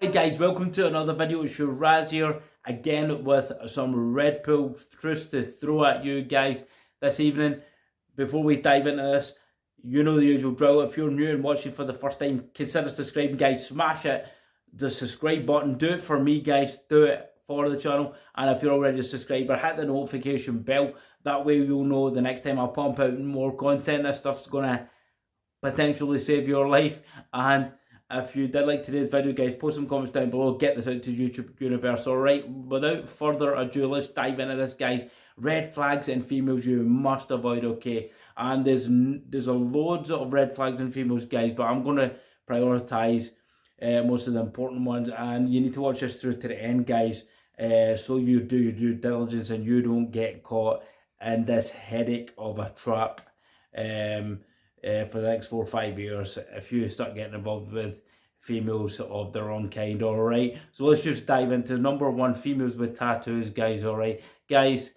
Hey guys, welcome to another video. It's your Raz here again with some Red Pill truths to throw at you guys this evening. Before we dive into this, you know the usual drill. If you're new and watching for the first time, consider subscribing, guys. Smash it, the subscribe button. Do it for me, guys. Do it for the channel. And if you're already a subscriber, hit the notification bell. That way you'll know the next time I pump out more content. This stuff's gonna potentially save your life. And if you did like today's video, guys, post some comments down below. Get this out to YouTube universe. Alright, without further ado, let's dive into this, guys. Red flags in females you must avoid, okay? And there's a loads of red flags in females, guys, but I'm going to prioritise most of the important ones. And you need to watch this through to the end, guys, so you do your due diligence and you don't get caught in this headache of a trap. For the next 4 or 5 years if you start getting involved with females of their own kind. All right, so let's just dive into number one: females with tattoos, guys. All right, guys,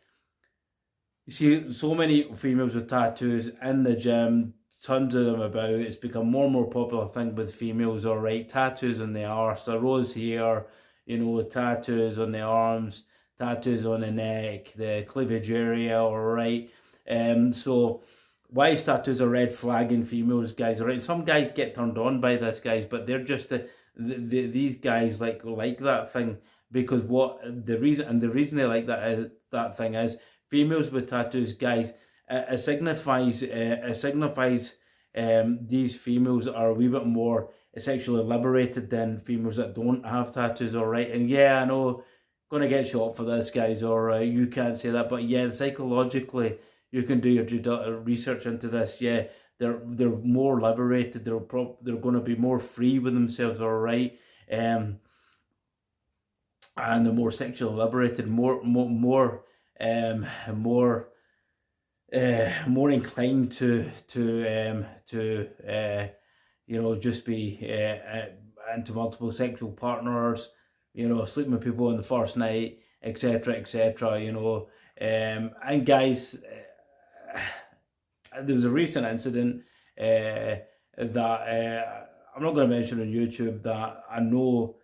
you see so many females with tattoos in the gym, tons of them about. It's become more and more popular thing with females. All right, tattoos on the arse, a rose here, you know, tattoos on the arms, tattoos on the neck, the cleavage area. All right, so why tattoos are red flag in females, guys. All right, some guys get turned on by this, guys, but they're just these guys like that thing because the reason they like that thing is females with tattoos, guys. It signifies these females are a wee bit more sexually liberated than females that don't have tattoos. All right, and yeah, I know, gonna get shot for this, guys. All right, you can't say that, but yeah, psychologically, you can do your research into this. Yeah, they're more liberated. They're going to be more free with themselves. All right, and they're more sexually liberated, more inclined to you know, just be into multiple sexual partners. You know, sleeping with people on the first night, etc., etc. You know, and guys. There was a recent incident that I'm not going to mention on YouTube that I know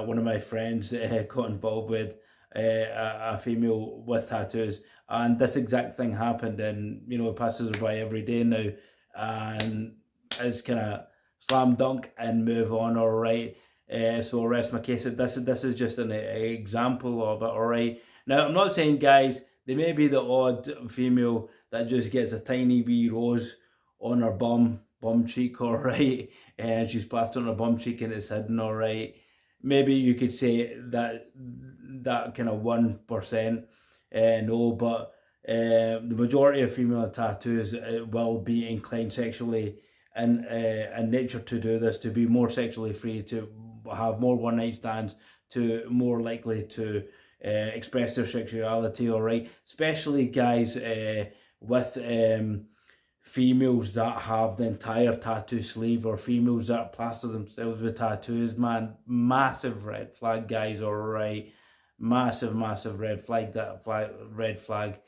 one of my friends got involved with a female with tattoos, and this exact thing happened, and you know, it passes by every day now, and it's kind of slam dunk and move on. All right, so I'll rest my case. This is just an example of it. All right, now I'm not saying, guys, there may be the odd female that just gets a tiny wee rose on her bum cheek, all right, and she's plastered on her bum cheek and it's hidden, all right. Maybe you could say that kind of 1%, no, but the majority of female tattoos will be inclined sexually in nature to do this, to be more sexually free, to have more one night stands, to more likely to express their sexuality. All right, especially guys with females that have the entire tattoo sleeve, or females that plaster themselves with tattoos. Man, massive red flag, guys. All right, massive red flag. Red flag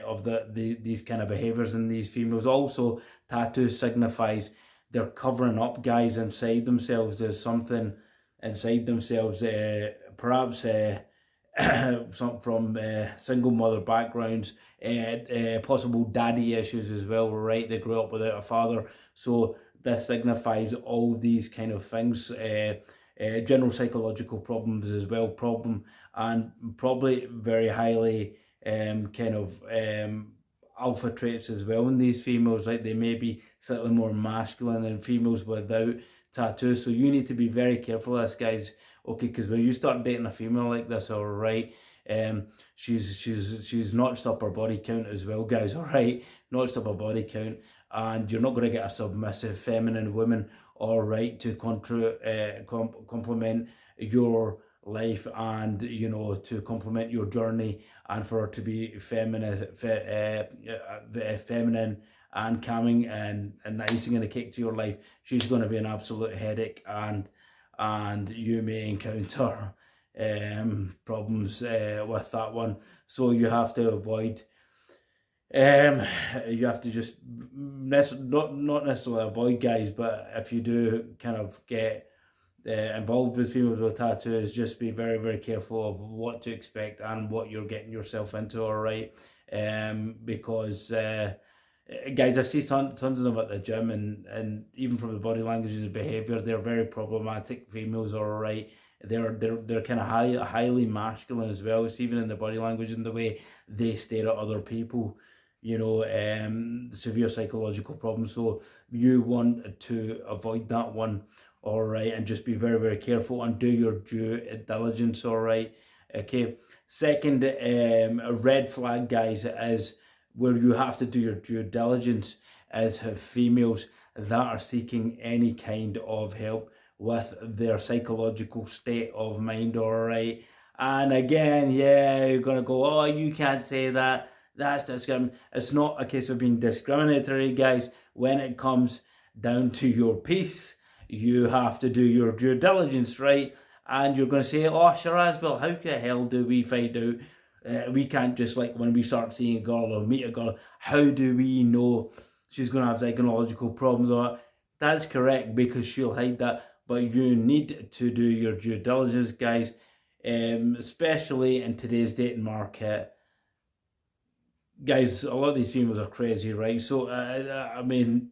of these kind of behaviors in these females. Also, tattoo signifies they're covering up, guys, inside themselves. There's something inside themselves, perhaps some from single mother backgrounds, possible daddy issues as well, right? They grew up without a father, so this signifies all these kind of things, general psychological problems as well, and probably very highly kind of alpha traits as well in these females. Like, they may be slightly more masculine than females without tattoos, so you need to be very careful of this, guys. Okay, because when you start dating a female like this, all right, she's notched up her body count as well, guys. All right, notched up her body count, and you're not going to get a submissive feminine woman, all right, to complement your life, and you know, to complement your journey, and for her to be feminine and calming and icing and a cake to your life. She's going to be an absolute headache, and you may encounter problems with that one. So you have to avoid, you have to just not necessarily avoid, guys, but if you do kind of get involved with females with tattoos, just be very, very careful of what to expect and what you're getting yourself into, all right? Because guys, I see tons of them at the gym, and even from the body language and the behavior, they're very problematic. Females are all right. They're kind of highly masculine as well. It's even in the body language and the way they stare at other people. Severe psychological problems. So you want to avoid that one, all right, and just be very, very careful and do your due diligence, all right. Okay. Second, red flag, guys, is where you have to do your due diligence is females that are seeking any kind of help with their psychological state of mind, all right. And again, yeah, you're gonna go, oh, you can't say that. That's discriminatory. It's not a case of being discriminatory, guys. When it comes down to your piece, you have to do your due diligence, right? And you're going to say, oh, Shiraz, well, how the hell do we find out? We can't just, like, when we start seeing a girl or meet a girl, how do we know she's going to have psychological problems or that? That's correct, because she'll hide that. But you need to do your due diligence, guys, especially in today's dating market. Guys, a lot of these females are crazy, right? So, I mean,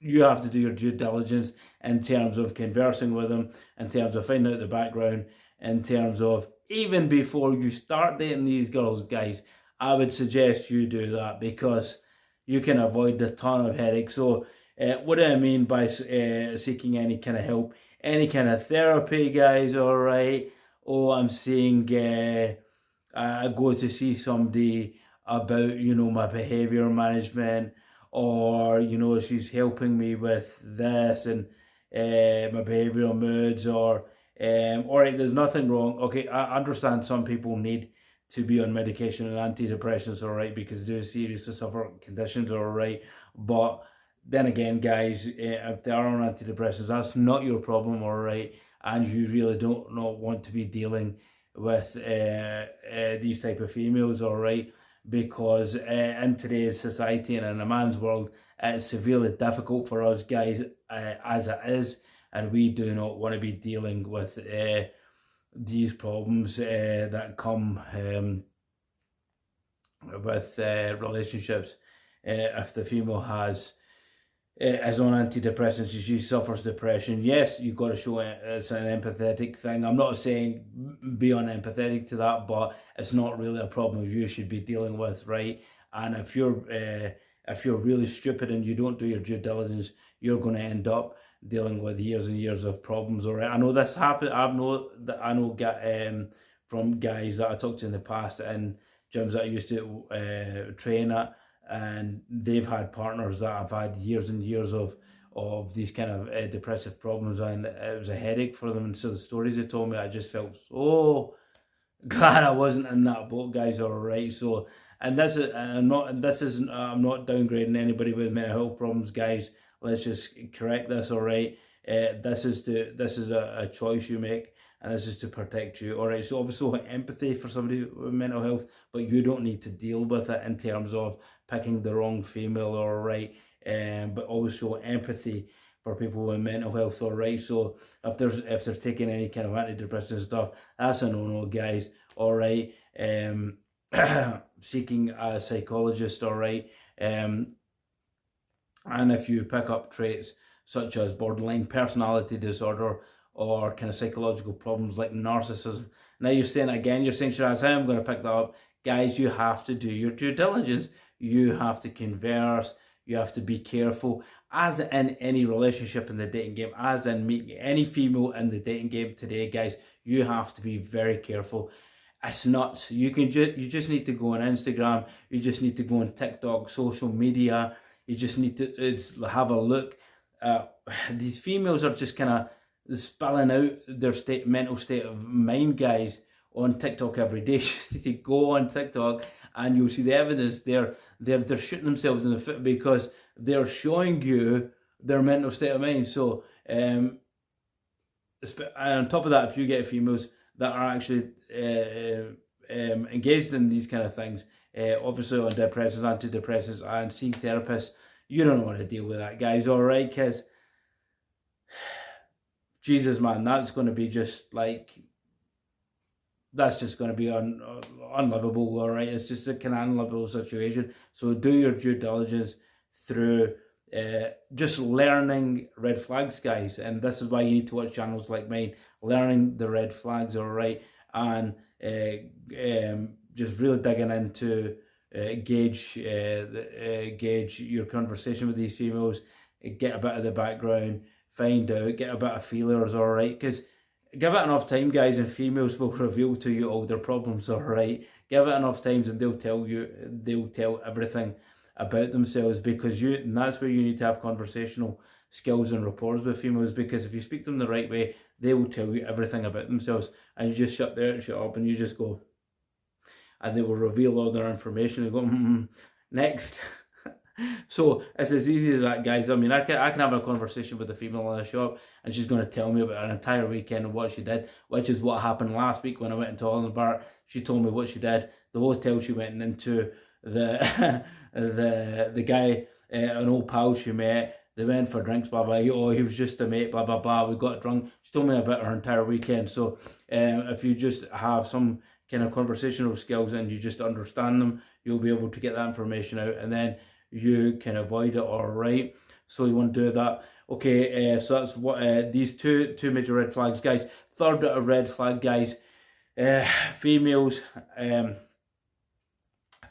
you have to do your due diligence in terms of conversing with them, in terms of finding out the background, in terms of even before you start dating these girls, guys, I would suggest you do that, because you can avoid a ton of headaches. So, what do I mean by seeking any kind of help? Any kind of therapy, guys, all right? Oh, I'm saying I go to see somebody about, my behavior management, or, she's helping me with this and my behavioral moods, or, all right, there's nothing wrong. Okay, I understand some people need to be on medication and antidepressants, all right, because they do seriously suffer conditions, all right. But then again, guys, if they are on antidepressants, that's not your problem, all right, and you really don't not want to be dealing with these type of females, all right, because in today's society and in a man's world, it's severely difficult for us, guys, as it is, and we do not want to be dealing with these problems that come with relationships. If the female is on antidepressants, she suffers depression, yes, you've got to show it's an empathetic thing. I'm not saying be unempathetic to that, but it's not really a problem you should be dealing with, right? And if you're really stupid and you don't do your due diligence, you're going to end up dealing with years and years of problems, all right? I know this happened. I know from guys that I talked to in the past and gyms that I used to train at, and they've had partners that have had years and years of these kind of depressive problems, and it was a headache for them. And so the stories they told me, I just felt so glad I wasn't in that boat, guys, all right? So, and I'm not downgrading anybody with mental health problems, guys. Let's just correct this, all right? This is a choice you make, and this is to protect you, all right? So obviously empathy for somebody with mental health, but you don't need to deal with it in terms of picking the wrong female, all right? But also empathy for people with mental health, all right? So if they're taking any kind of antidepressant stuff, that's a no-no, guys, all right? Seeking a psychologist, all right? And if you pick up traits such as borderline personality disorder or kind of psychological problems like narcissism, now you're saying, Shiraz, how am I going to pick that up? Guys, you have to do your due diligence. You have to converse. You have to be careful. As in any relationship in the dating game, as in meeting any female in the dating game today, guys, you have to be very careful. It's nuts. You just need to go on Instagram. You just need to go on TikTok, social media. You just need to have a look. These females are just kind of spelling out their mental state of mind, guys, on TikTok every day. You just need to go on TikTok and you'll see the evidence. They're shooting themselves in the foot because they're showing you their mental state of mind. So, and on top of that, if you get females that are actually engaged in these kind of things, obviously on depressants, antidepressants, and seeing therapists, you don't want to deal with that, guys, all right? Because Jesus, man, that's going to be just like, that's just going to be unlivable, all right? It's just a kind of unlivable situation. So do your due diligence through just learning red flags, guys. And this is why you need to watch channels like mine, learning the red flags, all right? And just really digging into gauge your conversation with these females, get a bit of the background, find out, get a bit of feelers, all right? Because give it enough time, guys, and females will reveal to you all their problems, all right? Give it enough times and they'll tell everything about themselves, because and that's where you need to have conversational skills and rapport with females, because if you speak to them the right way, they will tell you everything about themselves, and you just shut up and you just go, and they will reveal all their information and go, next. So it's as easy as that, guys. I mean, I can have a conversation with a female in a shop and she's going to tell me about an entire weekend and what she did, which is what happened last week when I went into Holland Bar. She told me what she did, the hotel she went into, the the guy, an old pal she met. They went for drinks, blah blah. Oh, he was just a mate, blah blah blah. We got drunk. She told me about her entire weekend. So if you just have some kind of conversational skills and you just understand them, you'll be able to get that information out, and then you can avoid it, all right? So you want to do that. Okay, so that's what these two major red flags, guys. Third red flag, guys, females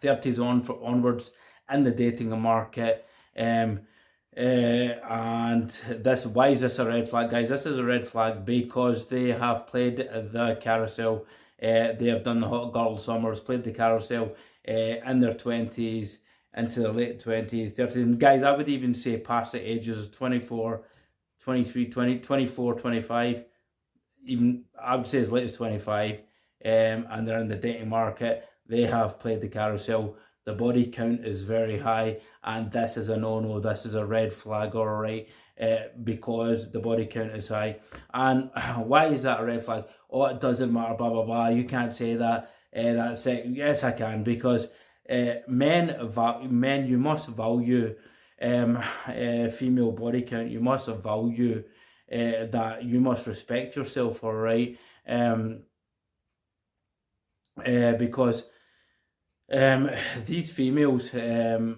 30s onwards in the dating market. And this, why is this a red flag, guys? This is a red flag because they have played the carousel. They have done the hot girl summers, played the carousel in their 20s, into the late 20s, 30s. And guys, I would even say past the ages of 24, 23, 20, 24, 25, even I would say as late as 25, and they're in the dating market. They have played the carousel. The body count is very high, and this is a no-no. This is a red flag, all right, because the body count is high. And why is that a red flag? Oh, it doesn't matter, blah, blah, blah. You can't say that. That's it. Yes, I can, because men, you must value female body count. You must value that. You must respect yourself, all right? Because these females are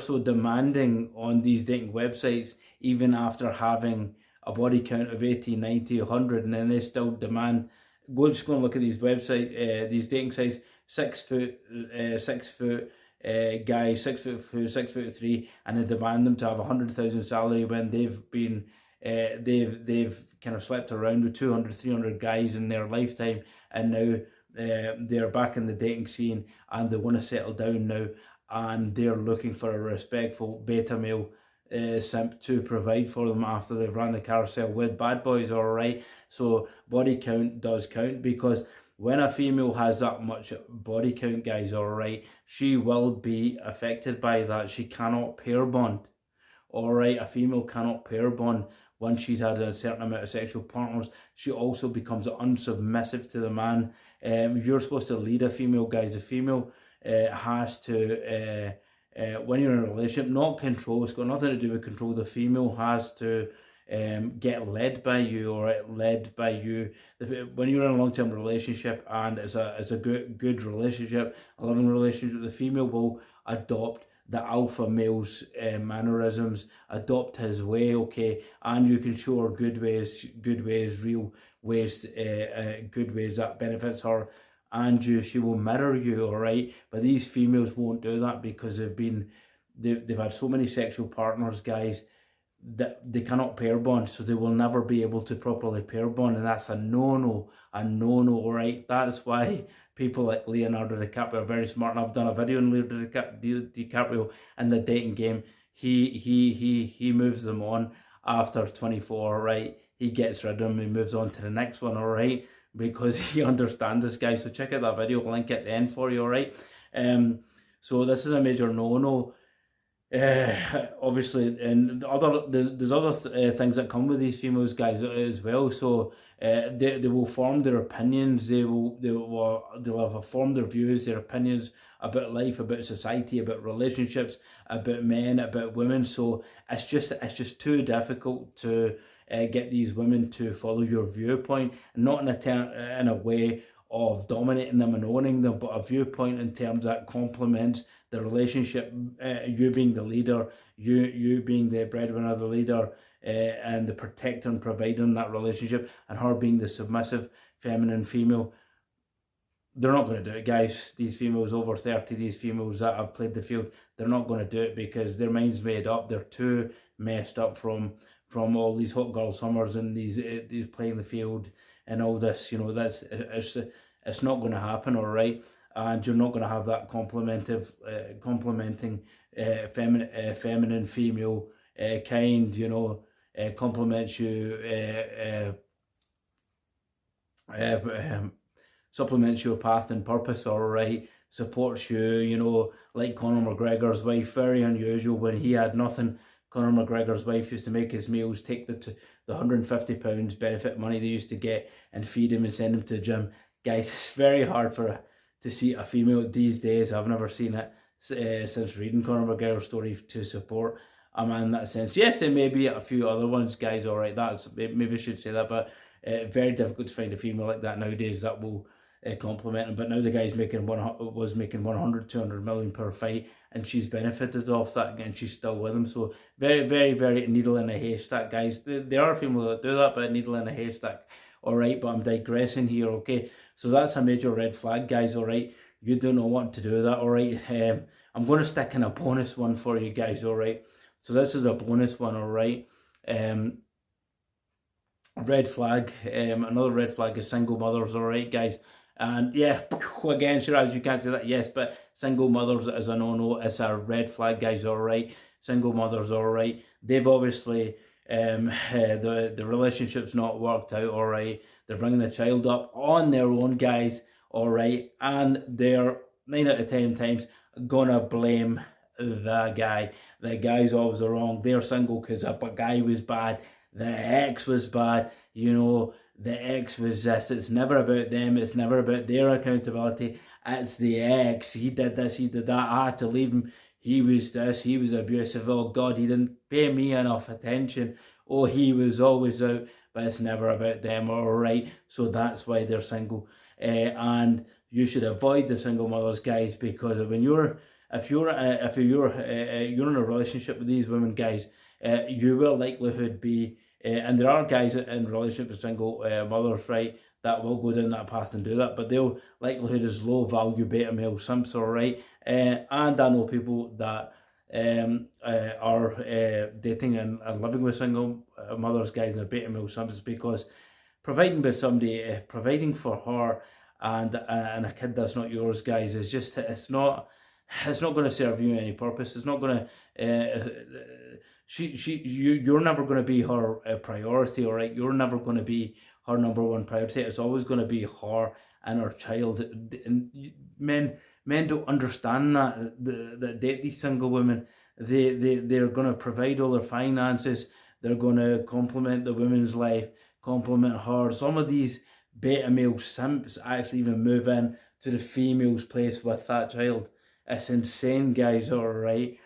so demanding on these dating websites, even after having a body count of 80, 90, 100, and then they still demand. Just go and look at these websites, these dating sites. 6 foot guys, 6'3", and they demand them to have 100,000 salary when they've been they've kind of slept around with 200, 300 guys in their lifetime, and now they're back in the dating scene and they want to settle down now, and they're looking for a respectful beta male simp to provide for them after they've run the carousel with bad boys, all right? So body count does count, because when a female has that much body count, guys, all right, she will be affected by that. She cannot pair bond, all right? A female cannot pair bond once she's had a certain amount of sexual partners. She also becomes unsubmissive to the man. You're supposed to lead a female, guys. A female has to, when you're in a relationship, not control. It's got nothing to do with control. The female has to get led by you, or led by you. When you're in a long-term relationship and it's a good relationship, a loving relationship, the female will adopt the alpha male's mannerisms, adopt his way, okay? And you can show her good ways, real ways, good ways that benefits her, and she will mirror you, all right? But these females won't do that, because they've had so many sexual partners, guys, that they cannot pair bond, so they will never be able to properly pair bond, and that's a no-no, all right? That's why people like Leonardo DiCaprio are very smart, and I've done a video on Leonardo DiCaprio in the dating game. He moves them on after 24, right? He gets rid of them, he moves on to the next one, all right? Because he understands this guy. So check out that video, I'll link at the end for you, all right? So this is a major no-no. Obviously, and there's other things that come with these females, guys, as well. So they will form their opinions. They'll have formed their views, their opinions about life, about society, about relationships, about men, about women. So it's just too difficult to get these women to follow your viewpoint, not in a way of dominating them and owning them, but a viewpoint in terms that complements the relationship, you being the leader, you being the breadwinner, the leader, and the protector and provider in that relationship, and her being the submissive, feminine female. They're not going to do it, guys. These females over 30, these females that have played the field, they're not going to do it because their mind's made up. They're too messed up from all these hot girl summers and these playing the field and all this. You know, it's not going to happen, all right. And you're not going to have that complementing feminine female kind. You know, complements you. Supplements your path and purpose, all right, supports you, you know, like Conor McGregor's wife. Very unusual. When he had nothing, Conor McGregor's wife used to make his meals, take the £150 benefit money they used to get and feed him and send him to the gym. Guys, it's very hard to see a female these days. I've never seen it since reading Conor McGregor's story, to support a man in that sense. Yes, there may be a few other ones, guys, all right, that's, maybe I should say that, but very difficult to find a female like that nowadays that will compliment him. But now the guy's was making 100-200 million per fight, and she's benefited off that, and she's still with him. So very, very, very needle in a haystack, guys. There are females that do that, but a needle in a haystack. All right, but I'm digressing here. Okay, so that's a major red flag, guys. All right, you do not want to do that. All right, I'm going to stick in a bonus one for you guys. All right, so this is a bonus one. All right, red flag. Another red flag is single mothers. All right, guys. And yeah, again, sure, as you can't say that, yes, but single mothers is a no-no. It's a red flag, guys, all right? Single mothers, all right? They've obviously, the relationship's not worked out, all right? They're bringing the child up on their own, guys, all right? And they're 9 out of 10 times gonna blame the guy. The guy's always wrong. They're single because a guy was bad. The ex was bad, you know. The ex was this. It's never about them. It's never about their accountability. It's the ex. He did this. He did that. I had to leave him. He was this. He was abusive. Oh, God, he didn't pay me enough attention. Oh, he was always out. But it's never about them, all right? So that's why they're single. And you should avoid the single mothers, guys, because when if you're in a relationship with these women, guys, you will likelihood be. And there are guys in relationship with single mothers, right, that will go down that path and do that, but their likelihood is low value beta male simps, all right. And I know people that are dating and living with single mothers, guys, and beta male simps, because providing with somebody, providing for her and a kid that's not yours, guys, is just, it's not going to serve you any purpose. It's not going to. You're never going to be her priority, all right? You're never going to be her number one priority. It's always going to be her and her child. And men don't understand that date these single women. They're going to provide all their finances. They're going to complement the women's life, complement her. Some of these beta male simps actually even move in to the female's place with that child. It's insane, guys, all right?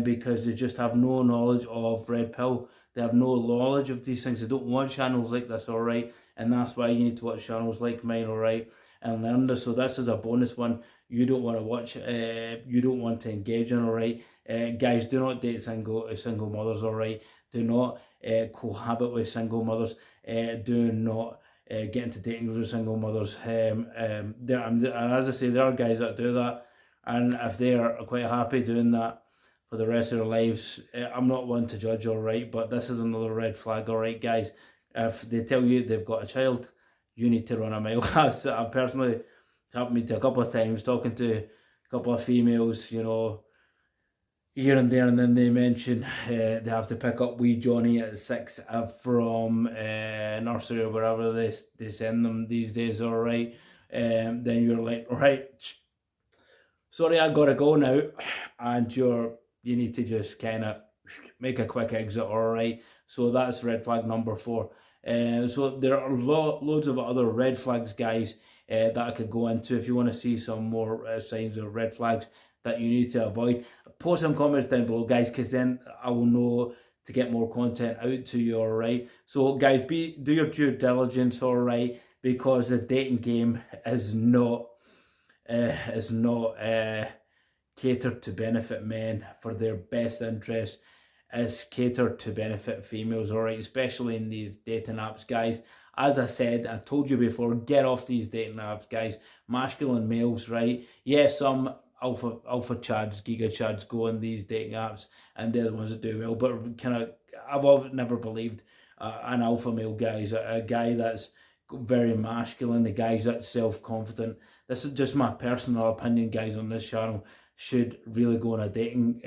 Because they just have no knowledge of red pill. They have no knowledge of these things. They don't watch channels like this, all right? And that's why you need to watch channels like mine, all right? And learn this. So this is a bonus one you don't want to watch. You don't want to engage in, all right? Guys, do not date single mothers, all right? Do not cohabit with single mothers. Do not get into dating with single mothers. And as I say, there are guys that do that. And if they are quite happy doing that for the rest of their lives, I'm not one to judge, all right, but this is another red flag, all right, guys. If they tell you they've got a child, you need to run a mile. I've personally, it's happened to me a couple of times, talking to a couple of females, you know, here and there, and then they mention they have to pick up wee Johnny at 6 from nursery or wherever they send them these days, all right. Then you're like, all right, sorry, I gotta go now, and you need to just kind of make a quick exit, all right? So that's red flag number 4. So there are loads of other red flags, guys, that I could go into. If you want to see some more signs of red flags that you need to avoid, post some comments down below, guys, because then I will know to get more content out to you, all right? So guys, do your due diligence, all right? Because the dating game is not catered to benefit men for their best interest. Is catered to benefit females, all right? Especially in these dating apps, guys. As I said, I told you before, get off these dating apps, guys. Masculine males, right? Yes, some alpha chads, giga chads go on these dating apps, and they're the ones that do well. But I've never believed an alpha male guy is a guy that's very masculine, the guys that's self-confident. This is just my personal opinion, guys, on this channel. Should really go on a dating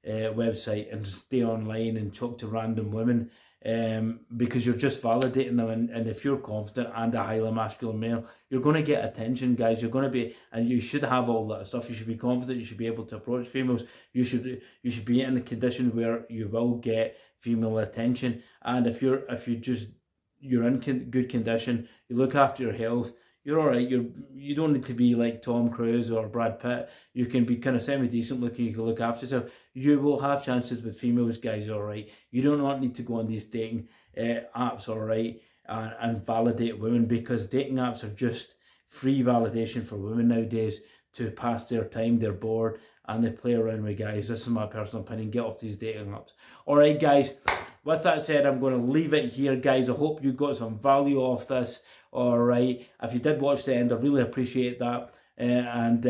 website and stay online and talk to random women, because you're just validating them, and if you're confident and a highly masculine male, you're going to get attention, guys. You're going to be, and you should have all that stuff. You should be confident, you should be able to approach females, you should be in the condition where you will get female attention. And if you're in good condition, you look after your health, you're all right. You don't need to be like Tom Cruise or Brad Pitt. You can be kind of semi-decent looking. You can look after yourself. You will have chances with females, guys, all right? You do not need to go on these dating apps, all right, and validate women, because dating apps are just free validation for women nowadays to pass their time. They're bored and they play around with guys. This is my personal opinion. Get off these dating apps. All right, guys. With that said, I'm going to leave it here, guys. I hope you got some value off this. All right. If you did watch the end, I really appreciate that. And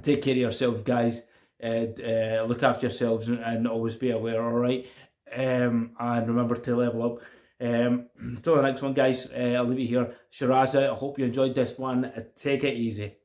take care of yourselves, guys. Look after yourselves and always be aware. All right. And remember to level up. Till the next one, guys. I'll leave you here. Shiraz out. I hope you enjoyed this one. Take it easy.